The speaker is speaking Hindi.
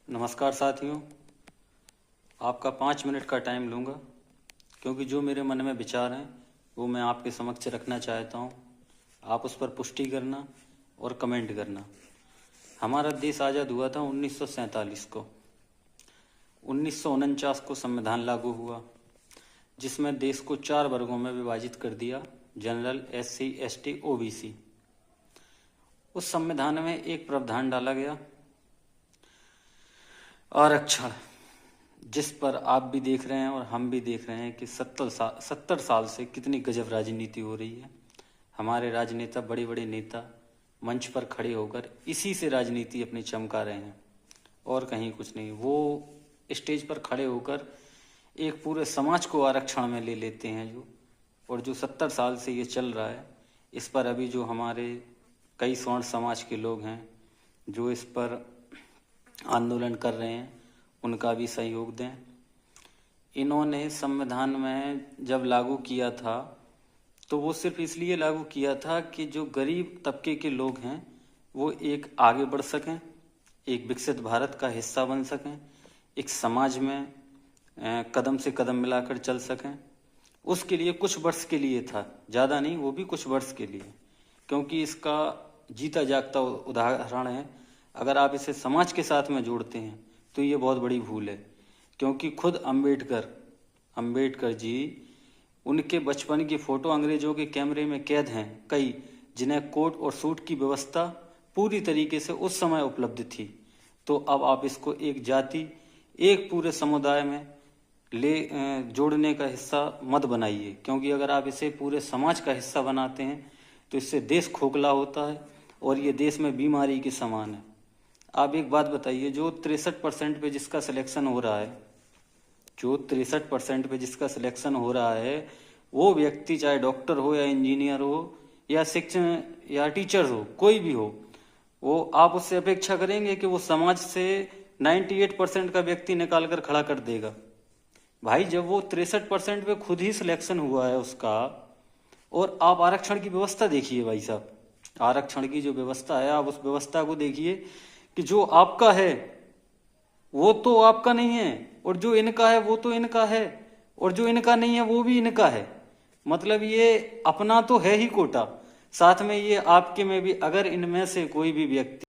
नमस्कार साथियों, आपका 5 मिनट का टाइम लूँगा क्योंकि जो मेरे मन में विचार हैं वो मैं आपके समक्ष रखना चाहता हूँ। आप उस पर पुष्टि करना और कमेंट करना। हमारा देश आज़ाद हुआ था 1947 को। 1949 को संविधान लागू हुआ जिसमें देश को 4 वर्गों में विभाजित कर दिया, जनरल, SC, ST, OBC। उस संविधान में एक प्रावधान डाला गया आरक्षण, जिस पर आप भी देख रहे हैं और हम भी देख रहे हैं कि 70 साल से कितनी गजब राजनीति हो रही है। हमारे राजनेता, बड़े बड़े नेता मंच पर खड़े होकर इसी से राजनीति अपनी चमका रहे हैं और कहीं कुछ नहीं। वो स्टेज पर खड़े होकर एक पूरे समाज को आरक्षण में ले लेते हैं और जो 70 साल से ये चल रहा है, इस पर अभी जो हमारे कई स्वर्ण समाज के लोग हैं जो इस पर आंदोलन कर रहे हैं, उनका भी सहयोग दें। इन्होंने संविधान में जब लागू किया था तो वो सिर्फ इसलिए लागू किया था कि जो गरीब तबके के लोग हैं वो एक आगे बढ़ सकें, एक विकसित भारत का हिस्सा बन सकें, एक समाज में कदम से कदम मिलाकर चल सकें। उसके लिए कुछ वर्ष के लिए था, ज़्यादा नहीं, वो भी कुछ वर्ष के लिए, क्योंकि इसका जीता जागता उदाहरण है। अगर आप इसे समाज के साथ में जोड़ते हैं तो ये बहुत बड़ी भूल है, क्योंकि खुद अंबेडकर जी, उनके बचपन की फ़ोटो अंग्रेजों के कैमरे में कैद हैं कई, जिन्हें कोट और सूट की व्यवस्था पूरी तरीके से उस समय उपलब्ध थी। तो अब आप इसको एक जाति, एक पूरे समुदाय में जोड़ने का हिस्सा मत बनाइए, क्योंकि अगर आप इसे पूरे समाज का हिस्सा बनाते हैं तो इससे देश खोखला होता है और ये देश में बीमारी के समान है। आप एक बात बताइए, जो 63% पे जिसका सिलेक्शन हो रहा है, जो 63% पे जिसका सिलेक्शन हो रहा है, वो व्यक्ति चाहे डॉक्टर हो या इंजीनियर हो या शिक्षण या टीचर हो, कोई भी हो, वो आप उससे अपेक्षा करेंगे कि वो समाज से 98% का व्यक्ति निकाल कर खड़ा कर देगा? भाई, जब वो 63% पे खुद ही सिलेक्शन हुआ है उसका, और आप आरक्षण की व्यवस्था देखिए भाई साहब, आरक्षण की जो व्यवस्था है, आप उस व्यवस्था को देखिए कि जो आपका है वो तो आपका नहीं है, और जो इनका है वो तो इनका है, और जो इनका नहीं है वो भी इनका है। मतलब ये अपना तो है ही कोटा, साथ में ये आपके में भी, अगर इनमें से कोई भी व्यक्ति